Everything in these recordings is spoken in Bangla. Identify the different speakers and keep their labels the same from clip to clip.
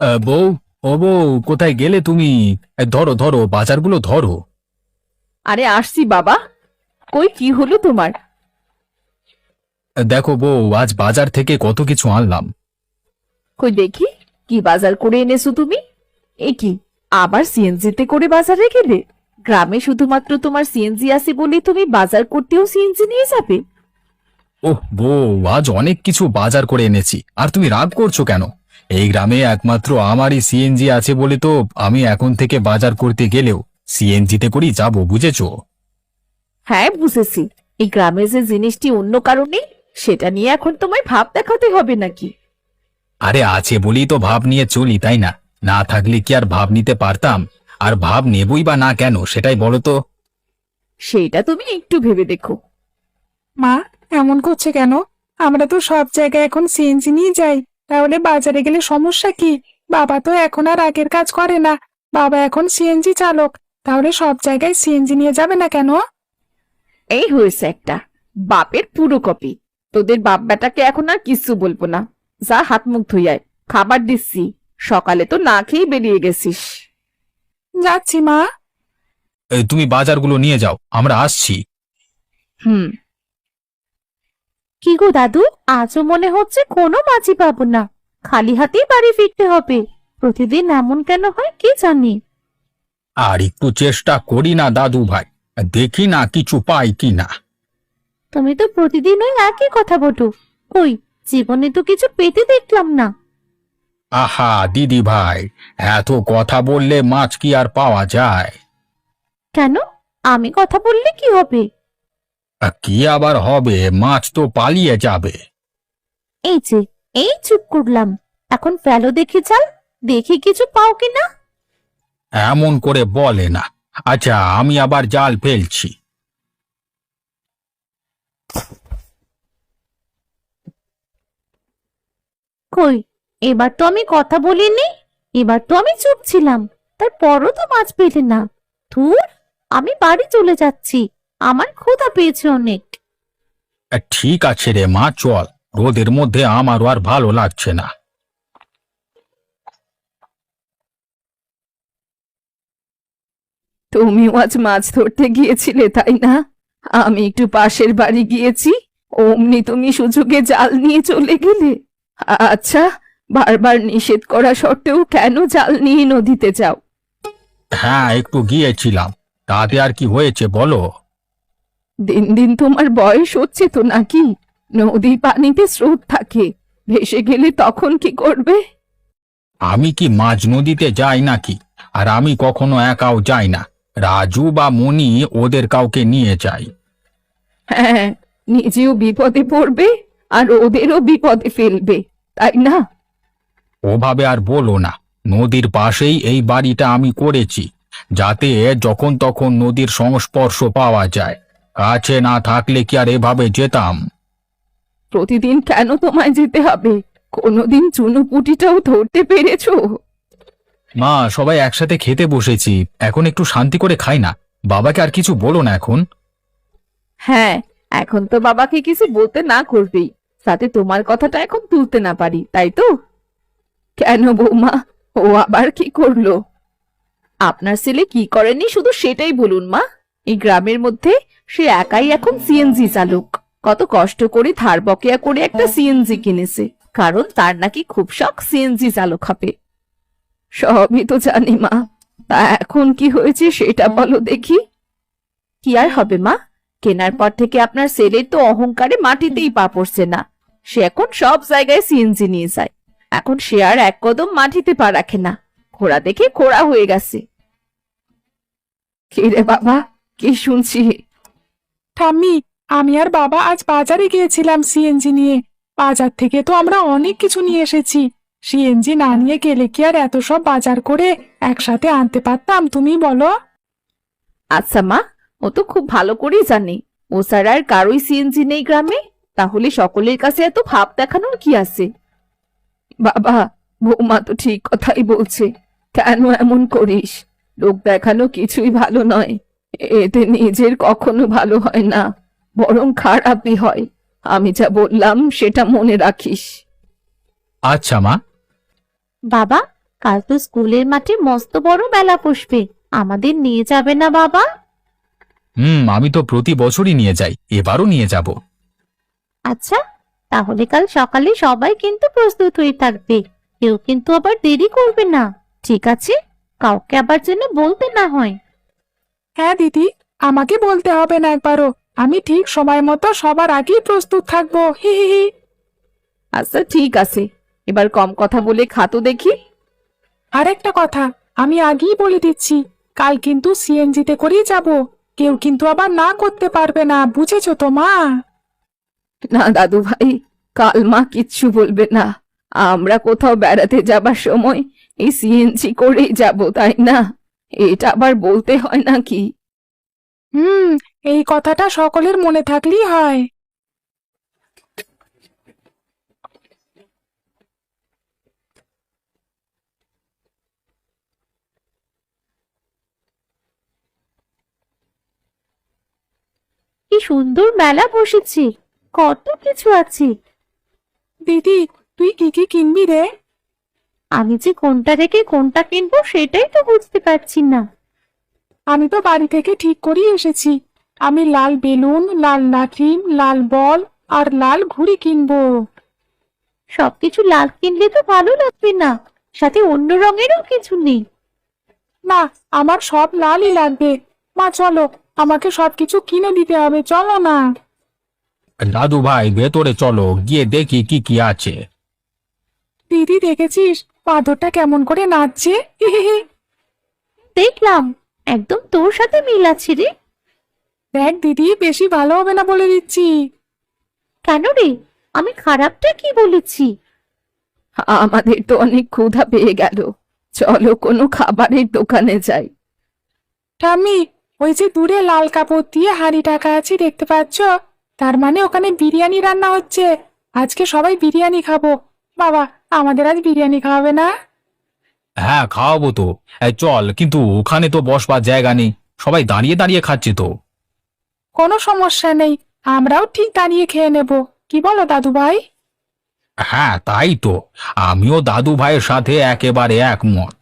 Speaker 1: বউ, ও বউ, কোথায় গেলে তুমি? ধরো ধরো, বাজারগুলো ধরো।
Speaker 2: আরে আসছি বাবা। কই কি হলো তোমার?
Speaker 1: দেখো বউ, আজ বাজার থেকে কত কিছু আনলাম।
Speaker 2: কই দেখি, কি বাজার করে এনেছো তুমি? এ কি, আবার সিএনজিতে করে বাজারে গেলে? গ্রামে শুধুমাত্র তোমার সিএনজি আছে বলেই তুমি বাজার করতেও সিএনজি নিয়ে যাবে?
Speaker 1: ওহ বউ, আজ অনেক কিছু বাজার করে এনেছি, আর তুমি রাগ করছো কেন? এই গ্রামে একমাত্র আমারই সিএনজি আছে বলে তো আমি এখন থেকে বাজার করতে গেলেও সিএনজিতে করেই যাবো, বুঝেছো?
Speaker 2: হ্যাঁ বুঝেছি। এই গ্রামে যে জিনিসটি অন্য কারণে, সেটা নিয়ে এখন তোমায় ভাব দেখাতে হবে নাকি?
Speaker 1: আরে আছে বলেই তো ভাব নিয়ে চলি, তাই না? না থাকলে কি আর ভাব নিতে পারতাম? আর ভাব নেবই বা না কেন, সেটাই বলো তো।
Speaker 2: সেইটা তুমি একটু ভেবে দেখো।
Speaker 3: মা, এমন করছে কেন? আমরা তো সব জায়গায় এখন সিএনজি নিয়ে যাই। তাহলে বাজারে গেলে সমস্যা কি? বাবা তো এখন আর আগের কাজ করে না। বাবা এখন সিএনজি চালক। তাহলে সব জায়গায় সিএনজি নিয়ে যাবে না কেন?
Speaker 2: এই হয়েছে একটা বাপের পুরো কপি। তোদের বাপ বেটাকে এখন আর কিছু বলবো না। যা হাত মুখ ধুইয়ায়, খাবার দিচ্ছি। সকালে তো না খেয়েই বেরিয়ে গেছিস।
Speaker 3: যাচ্ছি মা।
Speaker 1: তুমি বাজারগুলো নিয়ে যাও, আমরা আসছি।
Speaker 2: হুম। কি গো দাদু, আজও মনে হচ্ছে কোনো মাছি পাবো না। খালি হাতেই বাড়ি ফিরতে হবে। প্রতিদিন এমন কেন হয় কি জানি।
Speaker 1: আর একটু চেষ্টা করি না দাদু ভাই, দেখি না কিছু পাই কি না।
Speaker 2: তুমি তো প্রতিদিন ওই একই কথা বলো। কই, জীবনে তো কিছু পেতে দেখলাম না।
Speaker 1: আহা দিদি ভাই, এত কথা বললে মাছ কি আর পাওয়া যায়?
Speaker 2: কেন? আমি কথা বললে কি হবে?
Speaker 1: কি আবার হবে, মাছ তো পালিয়ে যাবে।
Speaker 2: এই যে, এই চুপ করলাম। এখন ফেলো দেখি চাল, দেখি কিছু পাও কিনা।
Speaker 1: এমন করে বলে না। আচ্ছা, আমি আবার জাল ফেলছি।
Speaker 2: কই, এবার তো আমি কথা বলিনি। এবার তো আমি চুপ ছিলাম, তারপরও তো মাছ পেলে না। ধুর, আমি বাড়ি চলে যাচ্ছি। আমার ক্ষুধা পেয়েছে অনেক।
Speaker 1: ঠিক আছে রে মা, চল। রোদের মধ্যে আমারও আর ভালো লাগছে না।
Speaker 2: তুমিও আজ মাছ ধরতে গিয়েছিলে তাই না? আমি একটু পাশের বাড়ি গিয়েছি, অমনি তুমি সুযোগে জাল নিয়ে চলে গেলে। আচ্ছা, বারবার নিষেধ করা সত্ত্বেও কেন জাল নিয়ে নদীতে যাও?
Speaker 1: হ্যাঁ, একটু গিয়েছিলাম। তাতে আর কি হয়েছে বলো?
Speaker 2: দিন দিন তোমার বয়স হচ্ছে তো নাকি? নদী পানিতে স্রোত থাকে, ভেসে গেলে তখন কি করবে?
Speaker 1: আমি কি মাঝ নদীতে যাই নাকি? আর আমি কখনো একাও যাই না। রাজু বা মণি ওদের কাউকে নিয়ে যাই।
Speaker 2: হ্যাঁ, নিজেও বিপদে পড়বে আর ওদেরও বিপদে ফেলবে, তাই না?
Speaker 1: ওভাবে আর বলো না। নদীর পাশেই এই বাড়িটা আমি করেছি, যাতে যখন তখন নদীর সংস্পর্শ পাওয়া যায়। কাছে না থাকলে কি আর এভাবে যেতাম?
Speaker 2: প্রতিদিন কেন তোমায় যেতে হবে? কোনোদিন চুনোপুটিটাও ধরতে পেরেছো?
Speaker 1: মা, সবাই একসাথে খেতে বসেছি, এখন একটু শান্তি করে খাই না। বাবাকে আর কিছু বলো না এখন।
Speaker 2: হ্যাঁ, এখন তো বাবাকে কিছু বলতে না করবেই, সাথে তোমার কথাটা এখন তুলতে না পারি, তাই তো? কেন বৌমা, ও আবার কি করলো? আপনার ছেলে কি করেনি শুধু সেটাই বলুন মা। এই গ্রামের মধ্যে সে একাই এখন সিএনজি চালক। কত কষ্ট করে ধার বকেয়া করে একটা সিএনজি কিনেছে, কারণ তার নাকি খুব শখ সিএনজি চালক হবে। সবই তো জানি মা, তা এখন কি হয়েছে সেটা বলো দেখি। কি আর হবে মা, কেনার পর থেকে আপনার ছেলের তো অহংকারে মাটিতেই পা পড়ছে না। সে এখন সব জায়গায় সিএনজি নিয়ে যায়। এখন সে আর এক কদম মাটিতে পা রাখে না। ঘোড়া দেখে খোড়া হয়ে গেছে। কি রে বাবা, কি শুনছি?
Speaker 3: ঠাম্মি, আমি আর বাবা আজ বাজারে গিয়েছিলাম সিএনজি নিয়ে। বাজার থেকে তো আমরা অনেক কিছু নিয়ে এসেছি। সিএনজি না নিয়ে গেলে কি আর এত সব বাজার করে একসাথে আনতে পারতাম, তুমি বলো?
Speaker 2: আচ্ছা মা, ও তো খুব ভালো করেই জানে ও ছাড়া আর কারোই সিএনজি নেই গ্রামে। তাহলে সকলের কাছে এত ভাব দেখানোর কি আছে? বাবা, বৌমা তো ঠিক কথাই বলছে। কেন এমন করিস? লোক দেখানো কিছুই ভালো নয়। এতে নিজের কখনো ভালো হয় না, বরং খারাপই হয়। আমি যা বললাম সেটা মনে রাখিস।
Speaker 1: আচ্ছা মা।
Speaker 2: বাবা,
Speaker 4: কাল তো স্কুলের মাঠে মস্ত বড় মেলা বসবে, আমাদের নিয়ে যাবে না বাবা?
Speaker 1: আমি তো প্রতি বছরই নিয়ে যাই, এবারও নিয়ে যাব।
Speaker 4: আচ্ছা, তাহলে কাল সকালে সবাই কিন্তু প্রস্তুত হয়ে থাকবে, কেউ কিন্তু আবার দেরি করবে না, ঠিক আছে? কাউকে আবার যেন বলতে না হয়।
Speaker 3: হ্যাঁ দিদি, আমাকে বলতে হবে না একবারও। আমি ঠিক সময় মতো সবার আগেই প্রস্তুত থাকবো। হি হি হি।
Speaker 2: আচ্ছা ঠিক আছে, এবার কম কথা বলে খাতো দেখি।
Speaker 3: আরেকটা কথা, আমি আগেই বলে দিচ্ছি, কাল কিন্তু সিএনজিতে করেই যাব। কেউ কিন্তু আবার না করতে পারবে না, বুঝেছো তো মা?
Speaker 2: না দাদু ভাই, কাল মা কিচ্ছু বলবে না। আমরা কোথাও বেড়াতে যাবার সময় এই সিএনজি করেই যাব, তাই না? এটা আবার বলতে হয় নাকি?
Speaker 3: হুম, এই কথাটা সকলের মনে থাকলেই হয়।
Speaker 4: কি সুন্দর মেলা বসেছে, কত কিছু আছে।
Speaker 3: দিদি, তুই কি কি কিনবি রে?
Speaker 4: আমি যে কোনটা রেখে কোনটা কিনবো সেটাই তো বুঝতে পারছি না।
Speaker 3: আমি তো বাড়ি থেকে ঠিক করেই এসেছি। আমি লাল বেলুন, লাল লাঠি, লাল বল আর লাল ঘুড়ি কিনবো।
Speaker 4: সবকিছু লাল কিনলে তো ভালো লাগবে না, সাথে অন্য রঙেরও কিছু নেই।
Speaker 3: না, আমার সব লালই লাগবে। মা চলো, আমাকে সবকিছু কিনে দিতে হবে, চলো না।
Speaker 1: দাদু ভাই, ভেতরে চলো, গিয়ে দেখি কি কি আছে।
Speaker 3: দিদি দেখেছিস বাঁদরটা কেমন করে নাচছে? হি হি হি।
Speaker 4: দেখলাম, একদম তোর সাথে মিল আছে রে।
Speaker 3: দেখ দিদি, বেশি ভালো হবে না বলে দিচ্ছি।
Speaker 4: কেন রে, আমি খারাপটা কি বলেছি?
Speaker 2: আমাদের তো অনেক ক্ষুধা পেয়ে গেল, চলো কোনো খাবারের দোকানে যাই।
Speaker 3: ঠাম্মি, ওই যে দূরে লাল কাপড় দিয়ে হাঁড়ি ঢাকা আছে দেখতে পাচ্ছ? তার মানে ওখানে বিরিয়ানি রান্না হচ্ছে। আজকে সবাই বিরিয়ানি খাবো। বাবা, আমাদের আজ বিরিয়ানি খাওয়াবে না?
Speaker 1: হ্যাঁ, খাওয়াবো তো। চল, কিন্তু ওখানে তো বসবার জায়গা নেই, সবাই দাঁড়িয়ে দাঁড়িয়ে খাচ্ছে তো।
Speaker 3: কোনো সমস্যা নেই, আমরাও ঠিক দাঁড়িয়ে খেয়ে নেব। কি বলো দাদু ভাই?
Speaker 1: হ্যাঁ, তাই তো, আমিও দাদু ভাইয়ের সাথে একেবারে একমত।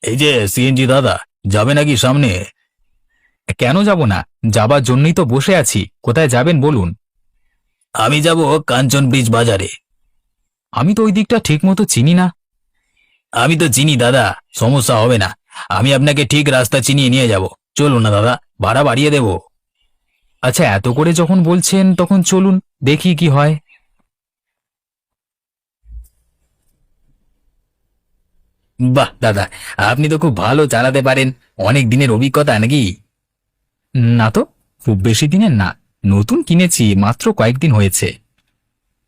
Speaker 1: এই যে সিএনজি দাদা, যাবে নাকি সামনে? কেন যাব না, যাবার জন্যই তো বসে আছি। কোথায় যাবেন বলুন? আমি যাব কাঞ্চন ব্রিজ বাজারে। আমি তো ওই দিকটা ঠিক মতো চিনি না। আমি তো চিনি দাদা, সমস্যা হবে না। আমি আপনাকে ঠিক রাস্তা চিনিয়ে নিয়ে যাব। চলুন না দাদা, ভাড়া বাড়িয়ে দেব। আচ্ছা, এত করে যখন বলছেন তখন চলুন, দেখি কি হয়। বাহ দাদা, আপনি তো খুব ভালো চালাতে পারেন। অনেক দিনের অভিজ্ঞতা নাকি? না তো, খুব বেশি দিনের না, নতুন কিনেছি, মাত্র কয়েকদিন হয়েছে।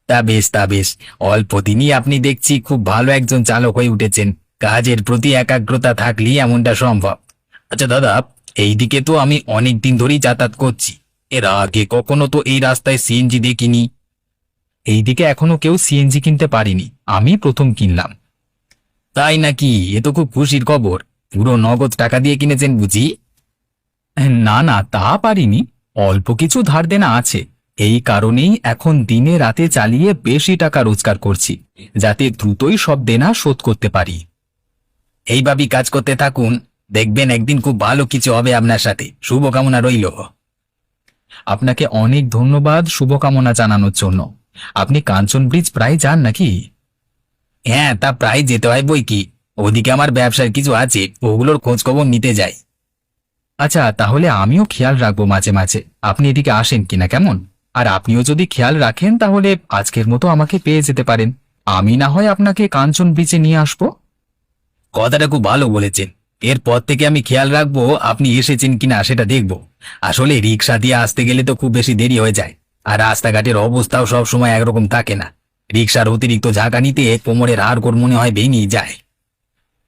Speaker 1: তা বেশ, তা বেশ, অল্প দিনই আপনি দেখছি খুব ভালো একজন চালক হয়ে উঠেছেন। কাজের প্রতি একাগ্রতা থাকলেই এমনটা সম্ভব। আচ্ছা দাদা, এইদিকে তো আমি অনেক দিন ধরেই যাতায়াত করছি, এর আগে কখনো তো এই রাস্তায় সিএনজি দেখিনি। এইদিকে এখনো কেউ সিএনজি কিনতে পারিনি, আমি প্রথম কিনলাম। তাই নাকি? এ তো খুব খুশির খবর। পুরো নগদ টাকা দিয়ে কিনেছেন বুঝি? না না, তা পারিনি, অল্প কিছু ধার দেনা আছে। এই কারণেই এখন দিনে রাতে চালিয়ে বেশি টাকা রোজগার করছি, যাতে দ্রুতই সব দেনা শোধ করতে পারি। এইভাবেই কাজ করতে থাকুন, দেখবেন একদিন খুব ভালো কিছু হবে আপনার সাথে। শুভকামনা রইল। আপনাকে অনেক ধন্যবাদ শুভকামনা জানানোর জন্য। আপনি কাঞ্চন ব্রিজ প্রায় যান নাকি? হ্যাঁ, তা প্রায় যেতে হয় বই কি, ওদিকে আমার ব্যবসার কিছু আছে, ওগুলোর খোঁজ খবর নিতে যাই। আচ্ছা, তাহলে আমিও খেয়াল রাখবো মাঝে মাঝে আপনি এদিকে আসেন কিনা, কেমন? আর আপনিও যদি খেয়াল রাখেন তাহলে আজকের মতো আমাকে পেয়ে যেতে পারেন। আমি না হয় আপনাকে কাঞ্চন ব্রিজে নিয়ে আসবো। কথাটা খুব ভালো বলেছেন। এরপর থেকে আমি খেয়াল রাখবো আপনি এসেছেন কিনা সেটা দেখবো। আসলে রিক্সা দিয়ে আসতে গেলে তো খুব বেশি দেরি হয়ে যায়, আর রাস্তাঘাটের অবস্থাও সব সময় একরকম থাকে না। রিক্সার অতিরিক্ত ঝাঁকানিতে কোমরের হাড়গোড় মনে হয় ভেঙেই যায়।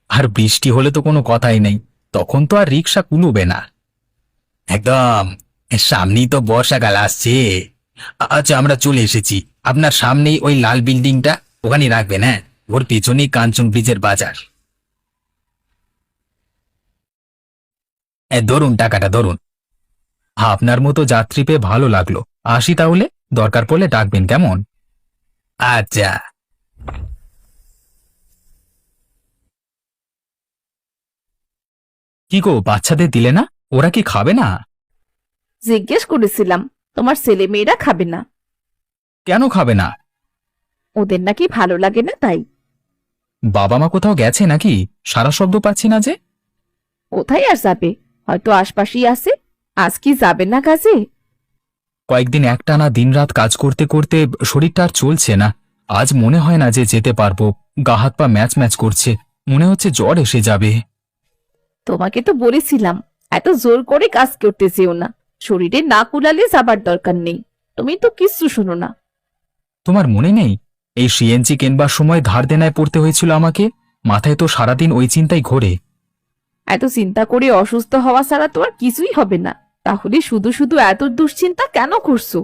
Speaker 1: আর বৃষ্টি হলে তো কোনো কথাই নেই, তখন তো আর রিক্সা কুলুবে না। একদম, সামনেই তো বর্ষাকাল আসছে। আচ্ছা, আমরা চলে এসেছি। আপনার সামনেই ওই লাল বিল্ডিংটা, ওখানে রাখবেন। হ্যাঁ, ওর পেছনেই কাঞ্চন ব্রিজের বাজার। ধরুন টাকাটা, ধরুন। আপনার মতো যাত্রী পেয়ে ভালো লাগলো, আসি তাহলে। দরকার পড়লে ডাকবেন, কেমন? আচ্ছা। কি গো, বাচ্চাদের দিলে না? ওরা কি খাবে না?
Speaker 2: জিজ্ঞেস করেছিলাম, তোমার ছেলে মেয়েরা খাবে না।
Speaker 1: কেন খাবে না?
Speaker 2: ওদের নাকি ভালো লাগে না তাই।
Speaker 1: বাবা মা কোথাও গেছে নাকি? সারা শব্দ পাচ্ছি না যে।
Speaker 2: কোথায় আর যাবে, হয়তো আশপাশেই আছে। আজ কি যাবে না কাজে?
Speaker 1: কয়েকদিন একটানা দিনরাত কাজ করতে করতে শরীরটা আর চলছে না। আজ মনে হয় না যে যেতে পারবো। গা হাত পা ম্যাচ ম্যাচ করছে, মনে হচ্ছে জ্বর এসে যাবে।
Speaker 2: তোমাকে তো বলেছিলাম এত জোর করে কাজ করতে যেও না, শরীরে না কুলালে যাবার দরকার নেই। তুমি তো কিচ্ছু শোনো না।
Speaker 1: তোমার মনে নেই এই সিএনজি কেনবার সময় ধার দেনায় পড়তে হয়েছিল আমাকে? মাথায় তো সারাদিন ওই চিন্তাই ঘোরে।
Speaker 2: এত চিন্তা করে অসুস্থ হওয়া ছাড়া তো আর কিছুই হবে না। তাহলে শুধু শুধু এত দুশ্চিন্তা কেন করছো?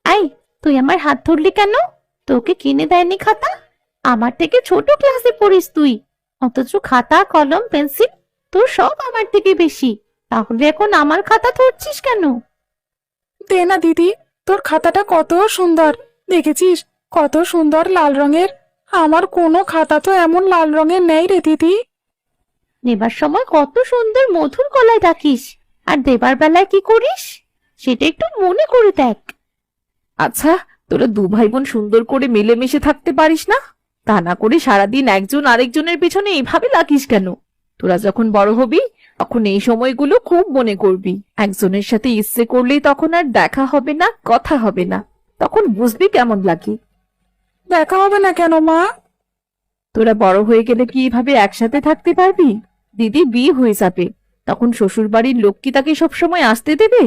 Speaker 4: আই, তুই আমার হাত ধরলি কেন? তোকে কিনে দেয়নি খাতা? আমার থেকে ছোট ক্লাসে পড়িস তুই, অথচ খাতা কলম পেন্সিল তোর সব আমার থেকে বেশি। তাহলে এখন আমার খাতা ধরছিস কেন?
Speaker 3: দে না দিদি, তোর খাতাটা কত সুন্দর, দেখেছিস কত সুন্দর লাল রঙের। আমার কোনো খাতা তো এমন লাল রঙের নেই রে দিদি।
Speaker 4: নেবার সময় কত সুন্দর মধুর গলায় ডাকিস, আর দেবার বেলায় কি করিস সেটা একটু মনে করে দেখ।
Speaker 2: আচ্ছা, তোরা দু ভাই বোন সুন্দর করে মিলেমিশে থাকতে পারিস না? তা না করে সারাদিন একজন আরেকজনের পেছনে এইভাবে লাগিস কেন? তোরা যখন বড় হবি তখন এই সময়গুলো খুব মনে করবি। একজনের সাথে ইচ্ছে করলেই তখন আর দেখা হবে না, কথা হবে না। তখন বুঝবি কেমন লাগে।
Speaker 3: দেখা হবে না কেন মা?
Speaker 2: তোরা বড় হয়ে গেলে কি এভাবে একসাথে থাকতে পারবি? দিদি বিয়ে হয়ে যাবে, তখন শ্বশুর বাড়ির লোক কি তাকে সবসময় আসতে দেবে?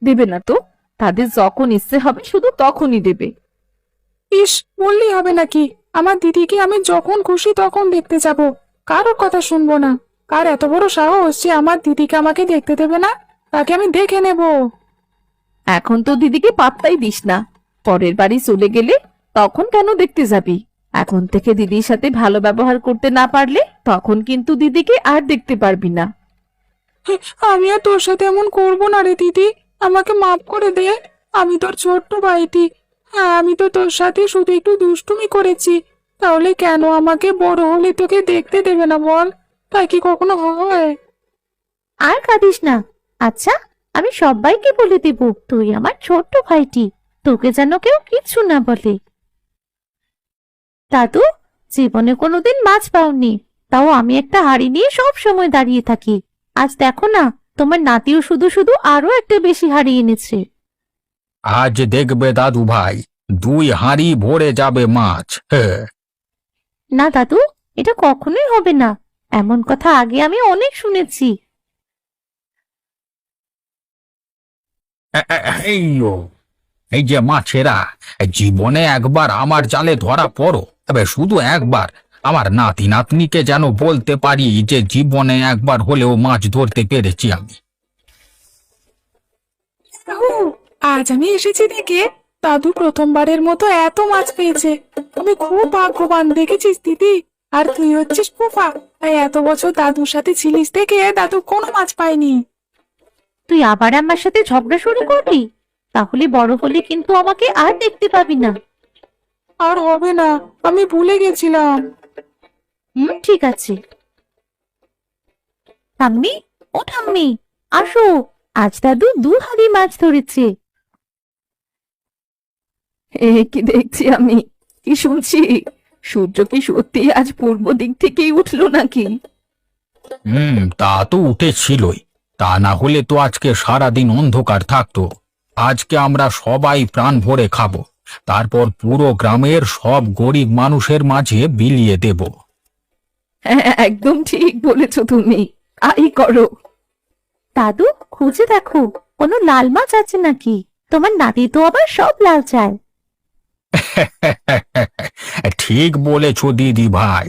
Speaker 2: দেবে না তো। তাদের যখন ইচ্ছে হবে শুধু তখনই দেবে।
Speaker 3: ইস, বললেই হবে নাকি? আমার দিদিকে আমি যখন খুশি তখন দেখতে যাব, কারোর কথা শুনবো না। কার এত বড় সাহস যে আমার দিদিকে আমাকে দেখতে দেবে না? তাকে আমি দেখে নেব।
Speaker 2: এখন তো দিদিকে পাত্তাই দিস না। পরের বাড়ি চলে গেলে তখন কেন দেখতে যাবি? এখন থেকে দিদির সাথে ভালো ব্যবহার করতে না পারলে তখন কিন্তু দিদিকে আর দেখতে পারবি না।
Speaker 3: আমি আর তোর সাথে এমন করবো না রে দিদি, আমাকে মাফ করে দে। আমি তোর ছোট্ট ভাইটি। হ্যাঁ, আমি তো তোর সাথে শুধু একটু দুষ্টুমি করেছি। তাহলে কেন আমাকে বড় হলে তোকে দেখতে দেবে না বল? তাই কি কখনো হয়?
Speaker 4: আর কাঁদিস না। আচ্ছা, আমি সবাইকে বলে দেব তুই আমার ছোট্ট ভাইটি, তোকে যেন কেউ কিচ্ছু না বলে। দাদু, জীবনে কোনোদিন মাছ পাওনি, তাও আমি একটা হাঁড়ি নিয়ে সব সময় দাঁড়িয়ে থাকি। আজ দেখো না, তোমার নাতিও শুধু শুধু আরো একটা বেশি হাঁড়ি এনেছে।
Speaker 1: আজ দেখবে দাদু ভাই, 2 হাঁড়ি ভরে যাবে মাছ।
Speaker 4: না দাদু, এটা কখনোই হবে না। এমন কথা আগে আমি অনেক শুনেছি।
Speaker 1: এই যে মাছেরা, জীবনে একবার আমার জালে ধরা পড়ো, তবে শুধু একবার। আমার নাতি নাতনিকে যেন বলতে পারি যে জীবনে একবার হলেও মাছ ধরতে পেরেছি আমি।
Speaker 3: ও, আজ আমি এসেছি দেখে দাদু প্রথমবারের মতো এত মাছ পেয়েছে। আমি খুব ভাগ্যবান, দেখেছিস দিদি? আর তুই হচ্ছিস ফুফা, তাই এত বছর দাদুর সাথে ছিলিস দেখে দাদু কোনো মাছ পায়নি।
Speaker 4: তুই আবার আমার সাথে ঝগড়া শুরু করবি? তাহলে বড় হলে কিন্তু আমাকে আর দেখতে পাবি না।
Speaker 3: আর হবে না, আমি ভুলে গেছিলাম।
Speaker 4: ঠিক আছে। ঠাম্মি, ও ঠাম্মি, আসো। আজ দাদু 2 হাঁড়ি মাছ ধরেছে।
Speaker 2: কি দেখছি আমি, কি শুনছি? সূর্য কি সত্যি আজ পূর্ব দিক থেকেই উঠলো নাকি?
Speaker 1: তা তো উঠেছিলই। তা না হলে তো আজকে সারাদিন অন্ধকার থাকতো। আজকে আমরা সবাই প্রাণ ভরে খাবো, তারপর পুরো গ্রামের সব গরিব মানুষের মাঝে বিলিয়ে দেব।
Speaker 2: হ্যাঁ, একদম ঠিক বলেছো তুমি। তাই করো।
Speaker 4: দাদু, খুঁজে দেখো কোনো লাল মাছ আছে নাকি। তোমার নাতি তো আবার সব লাল চায়।
Speaker 1: ঠিক বলেছো দিদি ভাই।